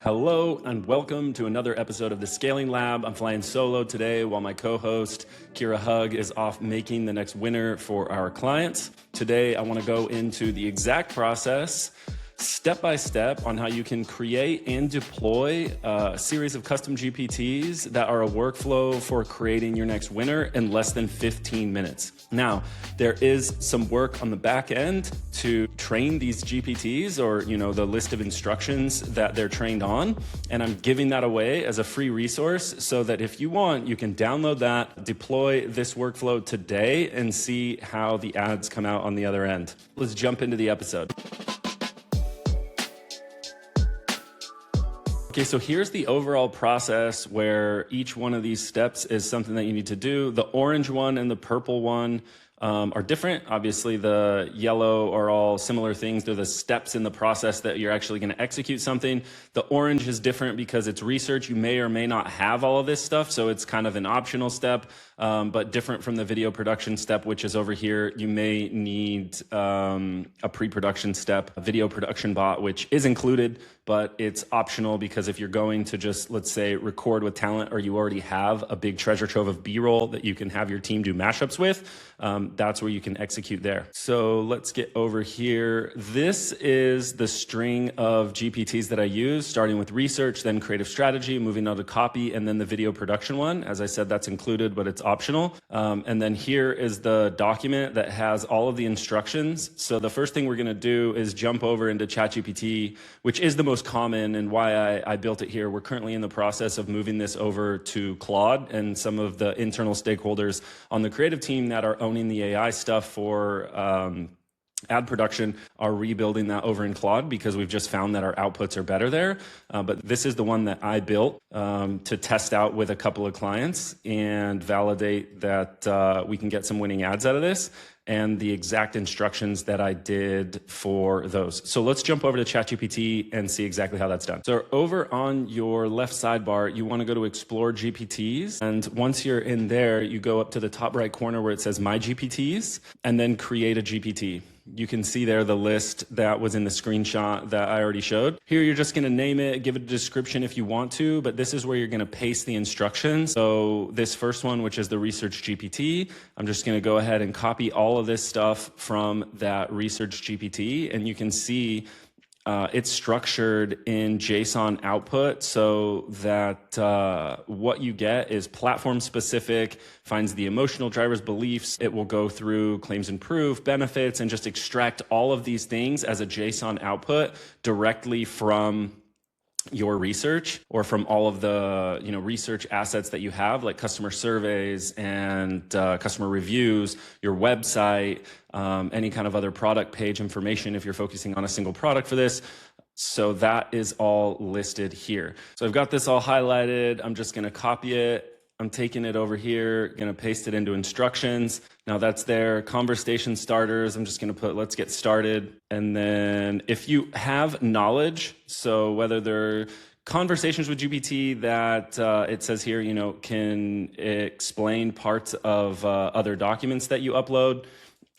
Hello and welcome to another episode of the Scaling Lab. I'm flying solo today while my co-host Kira Hug is off making the next winner for our clients. Today I want to go into the exact process step by step on how you can create and deploy a series of custom GPTs that are a workflow for creating your next winner in less than 15 minutes. Now, there is some work on the back end to train these GPTs, or the list of instructions that they're trained on, and I'm giving that away as a free resource so that if you want, you can download that, deploy this workflow today, and see how the ads come out on the other end. Let's jump into the episode. Okay, so here's the overall process where each one of these steps is something that you need to do. The orange one and the purple one are different. Obviously, the yellow are all similar things. They're the steps in the process that you're actually going to execute something. The orange is different because it's research. You may or may not have all of this stuff, so it's kind of an optional step, but different from the video production step, which is over here. You may need a pre-production step, a video production bot, which is included, but it's optional because if you're going to just, let's say, record with talent, or you already have a big treasure trove of B-roll that you can have your team do mashups with, that's where you can execute there. So let's get over here. This is the string of GPTs that I use, starting with research, then creative strategy, moving on to copy, and then the video production one. As I said, that's included, but it's optional. And then here is the document that has all of the instructions. So the first thing we're going to do is jump over into ChatGPT, which is the most common and why I built it here. We're currently in the process of moving this over to Claude, and some of the internal stakeholders on the creative team that are owning the AI stuff for ad production are rebuilding that over in Claude because we've just found that our outputs are better there. But this is the one that I built to test out with a couple of clients and validate that we can get some winning ads out of this, and the exact instructions that I did for those. So let's jump over to ChatGPT and see exactly how that's done. So over on your left sidebar, you want to go to Explore GPTs. And once you're in there, you go up to the top right corner where it says My GPTs, and then create a GPT. You can see there the list that was in the screenshot that I already showed. Here, you're just going to name it, give it a description if you want to, but this is where you're going to paste the instructions. So this first one, which is the research GPT, I'm just going to go ahead and copy all of this stuff from that research GPT, and you can see it's structured in JSON output so that what you get is platform specific, finds the emotional drivers, beliefs. It will go through claims and proof, benefits, and just extract all of these things as a JSON output directly from your research, or from all of the research assets that you have, like customer surveys and customer reviews, your website, any kind of other product page information if you're focusing on a single product for this. So that is all listed here. So I've got this all highlighted. I'm just going to copy it. I'm taking it over here, going to paste it into instructions. Now that's there. Conversation starters. I'm just going to put, let's get started. And then if you have knowledge, so whether they're conversations with GPT that it says here, can explain parts of other documents that you upload,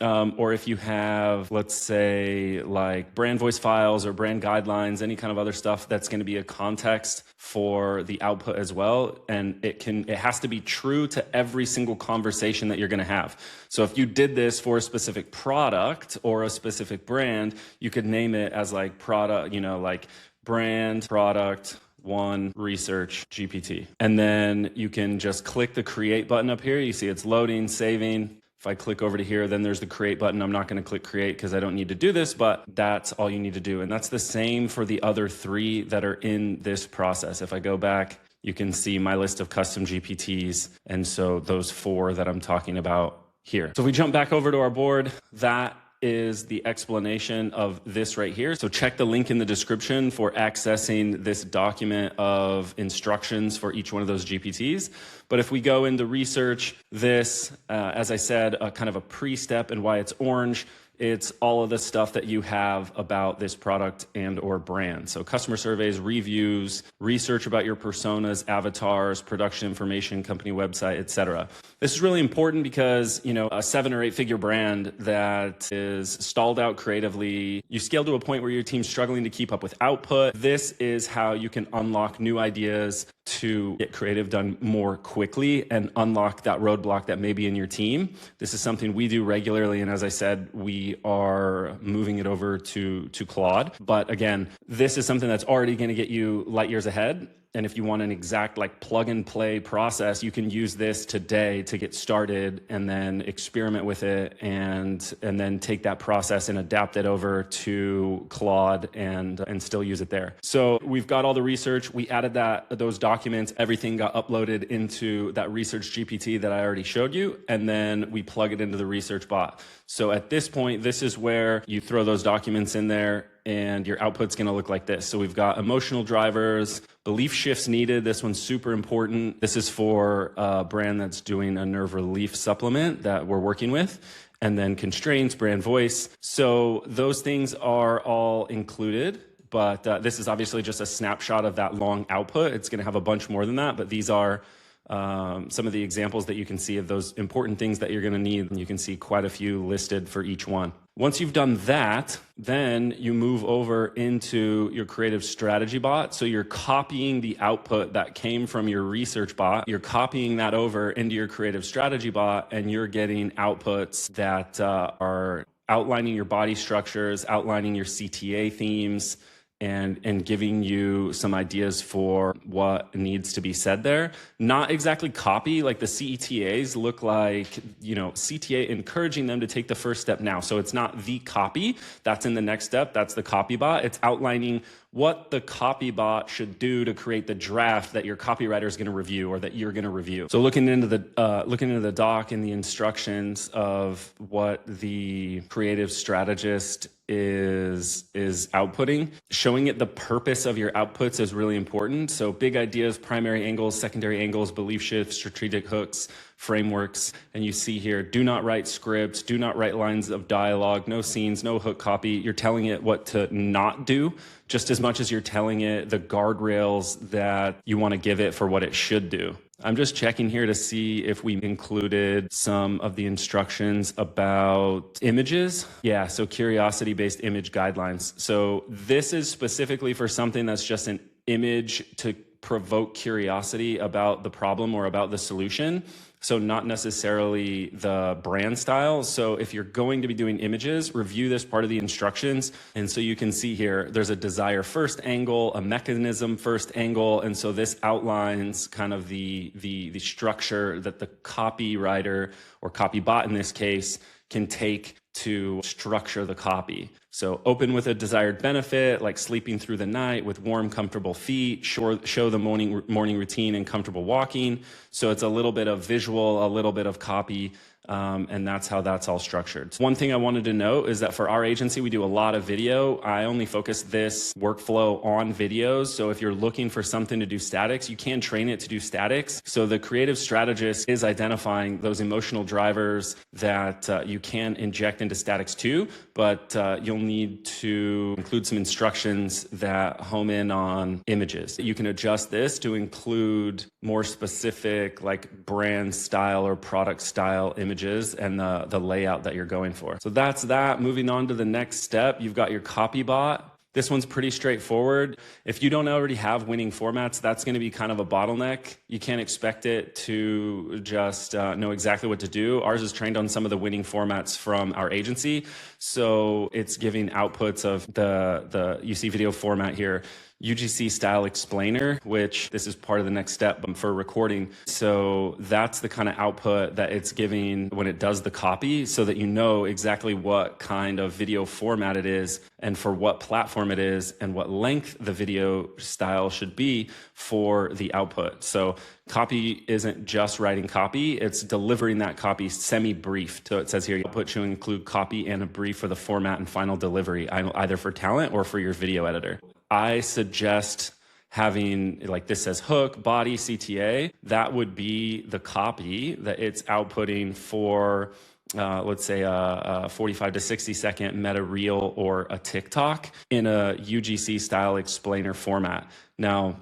or if you have, let's say, like brand voice files or brand guidelines, any kind of other stuff that's going to be a context for the output as well. And it has to be true to every single conversation that you're going to have. So if you did this for a specific product or a specific brand, you could name it as like product, like brand, product, one, research, GPT. And then you can just click the create button up here. You see it's loading, saving. If I click over to here, then there's the create button. I'm not going to click create because I don't need to do this, but that's all you need to do. And that's the same for the other three that are in this process. If I go back, you can see my list of custom GPTs. And so those four that I'm talking about here. So if we jump back over to our board, that is the explanation of this right here. So check the link in the description for accessing this document of instructions for each one of those GPTs. But if we go into research, this, as I said, kind of a pre-step, and why it's orange it's all of the stuff that you have about this product and or brand. So customer surveys, reviews, research about your personas, avatars, production information, company website, etc. This is really important because, you know, a 7 or 8 figure brand that is stalled out creatively, you scale to a point where your team's struggling to keep up with output. This is how you can unlock new ideas to get creative done more quickly and unlock that roadblock that may be in your team. This is something we do regularly. And as I said, we are moving it over to Claude. But again, this is something that's already going to get you light years ahead. And if you want an exact like plug and play process, you can use this today to get started and then experiment with it and then take that process and adapt it over to Claude and still use it there. So we've got all the research. We added those documents. Everything got uploaded into that research GPT that I already showed you. And then we plug it into the research bot. So at this point, this is where you throw those documents in there and your output's going to look like this. So we've got emotional drivers, belief shifts needed. This one's super important. This is for a brand that's doing a nerve relief supplement that we're working with. And then constraints, brand voice. So those things are all included. But this is obviously just a snapshot of that long output. It's going to have a bunch more than that, but these are some of the examples that you can see of those important things that you're going to need. And you can see quite a few listed for each one. Once you've done that, then you move over into your creative strategy bot. So you're copying the output that came from your research bot. You're copying that over into your creative strategy bot, and you're getting outputs that are outlining your body structures, outlining your CTA themes, and giving you some ideas for what needs to be said there. Not exactly copy, like the CETAs look like, you know, CTA encouraging them to take the first step now. So it's not the copy, that's in the next step, that's the copy bot. It's outlining what the copy bot should do to create the draft that your copywriter is going to review or that you're going to review. So looking into the doc and the instructions of what the creative strategist is outputting, showing it the purpose of your outputs is really important. So big ideas, primary angles, secondary angles, belief shifts, strategic hooks, frameworks. And you see here, do not write scripts, do not write lines of dialogue, no scenes, no hook copy. You're telling it what to not do just as much as you're telling it the guardrails that you want to give it for what it should do. I'm just checking here to see if we included some of the instructions about images. Yeah, so curiosity-based image guidelines. So this is specifically for something that's just an image to provoke curiosity about the problem or about the solution. So not necessarily the brand style. So if you're going to be doing images, review this part of the instructions. And so you can see here, there's a desire first angle, a mechanism first angle. And so this outlines kind of the structure that the copywriter or copy bot in this case can take to structure the copy. So open with a desired benefit, like sleeping through the night with warm, comfortable feet, show the morning routine and comfortable walking. So it's a little bit of visual, a little bit of copy, and that's how that's all structured. One thing I wanted to note is that for our agency, we do a lot of video. I only focus this workflow on videos. So if you're looking for something to do statics, you can train it to do statics. So the creative strategist is identifying those emotional drivers that you can inject into statics too, but you'll need to include some instructions that home in on images. You can adjust this to include more specific like brand style or product style images and the layout that you're going for. So that's that. Moving on to the next step, you've got your copy bot. This one's pretty straightforward. If you don't already have winning formats, that's going to be kind of a bottleneck. You can't expect it to just know exactly what to do. Ours is trained on some of the winning formats from our agency. So it's giving outputs of the you see video format here. UGC style explainer, which this is part of the next step for recording. So that's the kind of output that it's giving when it does the copy so that you know exactly what kind of video format it is and for what platform it is and what length the video style should be for the output. So copy isn't just writing copy, it's delivering that copy semi-briefed. So it says here, output should include copy and a brief for the format and final delivery, either for talent or for your video editor. I suggest having, like this says hook, body, CTA, that would be the copy that it's outputting for let's say a 45 to 60 second meta reel or a TikTok in a UGC style explainer format. Now,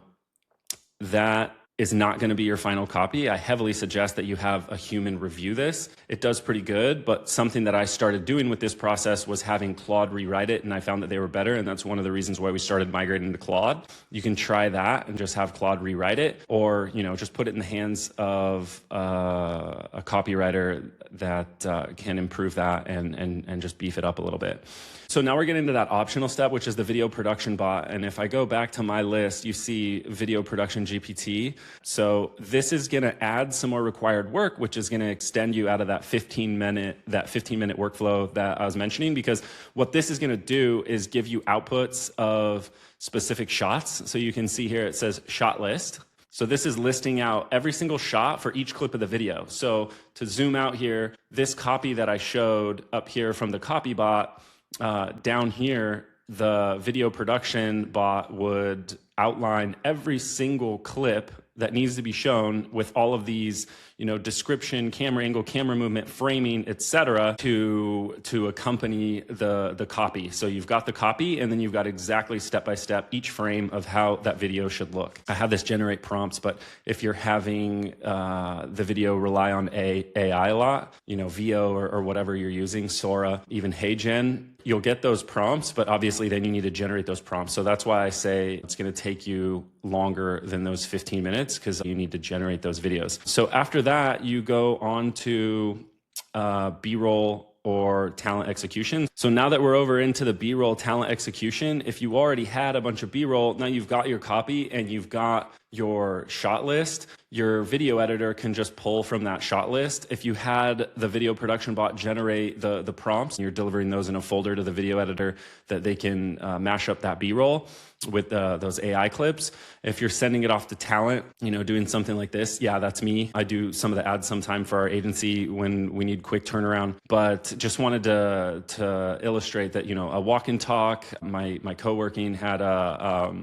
that is not going to be your final copy. I heavily suggest that you have a human review this. It does pretty good, but something that I started doing with this process was having Claude rewrite it, and I found that they were better, and that's one of the reasons why we started migrating to Claude. You can try that and just have Claude rewrite it, or just put it in the hands of a copywriter that can improve that and just beef it up a little bit. So now we're getting to that optional step, which is the video production bot. And if I go back to my list, you see video production GPT. So this is going to add some more required work, which is going to extend you out of that 15-minute workflow that I was mentioning, because what this is going to do is give you outputs of specific shots. So you can see here, it says shot list. So this is listing out every single shot for each clip of the video. So to zoom out here, this copy that I showed up here from the copy bot, down here, the video production bot would outline every single clip that needs to be shown with all of these, description, camera angle, camera movement, framing, etc., to accompany the copy. So you've got the copy, and then you've got exactly step by step each frame of how that video should look. I have this generate prompts, but if you're having the video rely on AI a lot, VO or whatever you're using, Sora, even HeyGen, you'll get those prompts, but obviously then you need to generate those prompts. So that's why I say it's going to take you longer than those 15 minutes, because you need to generate those videos. So after that, you go on to B-roll or talent execution. So now that we're over into the B-roll talent execution, if you already had a bunch of B-roll, now you've got your copy and you've got your shot list, your video editor can just pull from that shot list. If you had the video production bot generate the prompts, and you're delivering those in a folder to the video editor that they can mash up that B-roll with those AI clips. If you're sending it off to talent, doing something like this, yeah, that's me. I do some of the ads sometime for our agency when we need quick turnaround, but just wanted to illustrate that, a walk and talk, my co-working had a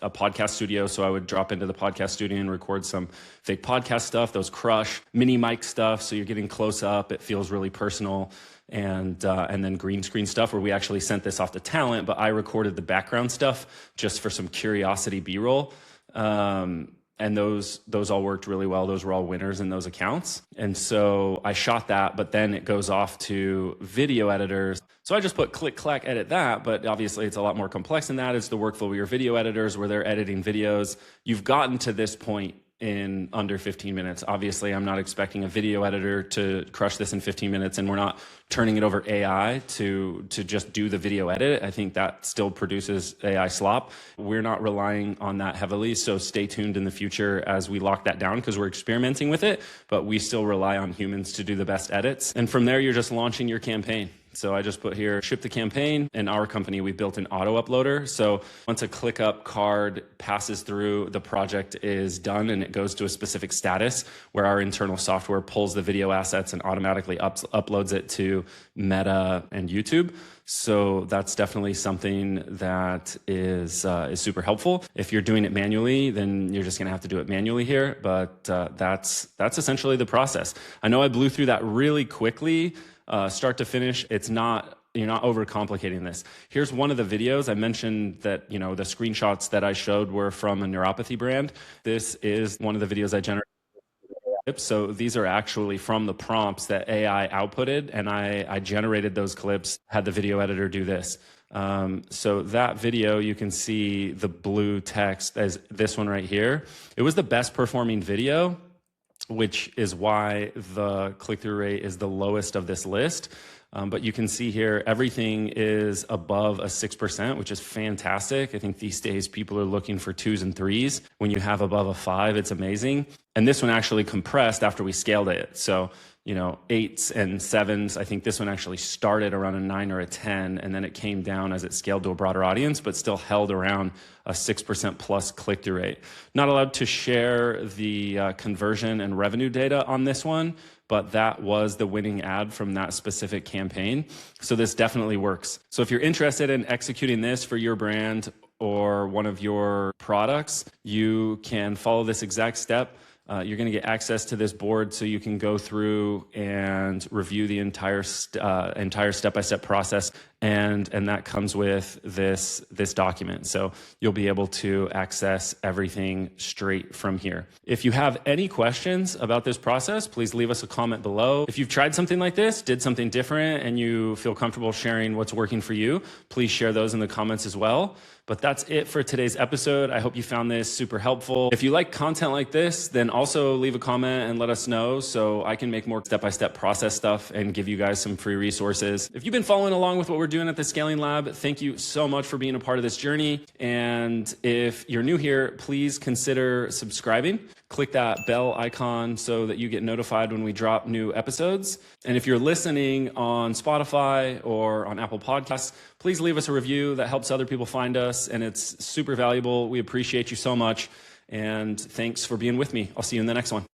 podcast studio. So I would drop into the podcast studio and record some fake podcast stuff, those crush mini mic stuff. So you're getting close up. It feels really personal. And then green screen stuff where we actually sent this off to talent, but I recorded the background stuff just for some curiosity B-roll. And those all worked really well. Those were all winners in those accounts. And so I shot that, but then it goes off to video editors. So I just put click, clack, edit that, but obviously it's a lot more complex than that. It's the workflow of your video editors where they're editing videos. You've gotten to this point in under 15 minutes. Obviously, I'm not expecting a video editor to crush this in 15 minutes, and we're not turning it over AI to just do the video edit. I think that still produces AI slop. We're not relying on that heavily, so stay tuned in the future as we lock that down, because we're experimenting with it, but we still rely on humans to do the best edits. And from there, you're just launching your campaign. So I just put here, ship the campaign. In our company, we built an auto uploader. So once a ClickUp card passes through, the project is done and it goes to a specific status where our internal software pulls the video assets and automatically uploads it to Meta and YouTube. So that's definitely something that is super helpful. If you're doing it manually, then you're just going to have to do it manually here. But that's essentially the process. I know I blew through that really quickly. Start to finish. You're not overcomplicating this. Here's one of the videos. I mentioned that, the screenshots that I showed were from a neuropathy brand. This is one of the videos I generated. So these are actually from the prompts that AI outputted, and I generated those clips, had the video editor do this. So that video, you can see the blue text as this one right here. It was the best performing video, which is why the click-through rate is the lowest of this list. But you can see here, everything is above a 6%, which is fantastic. I think these days people are looking for 2s and 3s. When you have above a 5, it's amazing. And this one actually compressed after we scaled it. So, 8s and 7s. I think this one actually started around a 9 or a 10, and then it came down as it scaled to a broader audience, but still held around a 6% plus click-through rate. Not allowed to share the conversion and revenue data on this one, but that was the winning ad from that specific campaign. So this definitely works. So if you're interested in executing this for your brand or one of your products, you can follow this exact step. You're going to get access to this board so you can go through and review the entire step-by-step process, and that comes with this document. So you'll be able to access everything straight from here. If you have any questions about this process, please leave us a comment below. If you've tried something like this, did something different, and you feel comfortable sharing what's working for you, please share those in the comments as well. But that's it for today's episode. I hope you found this super helpful. If you like content like this, then also leave a comment and let us know so I can make more step-by-step process stuff and give you guys some free resources. If you've been following along with what we're doing at the Scaling Lab, thank you so much for being a part of this journey. And if you're new here, please consider subscribing. Click that bell icon so that you get notified when we drop new episodes. And if you're listening on Spotify or on Apple Podcasts, please leave us a review. That helps other people find us, and it's super valuable. We appreciate you so much. And thanks for being with me. I'll see you in the next one.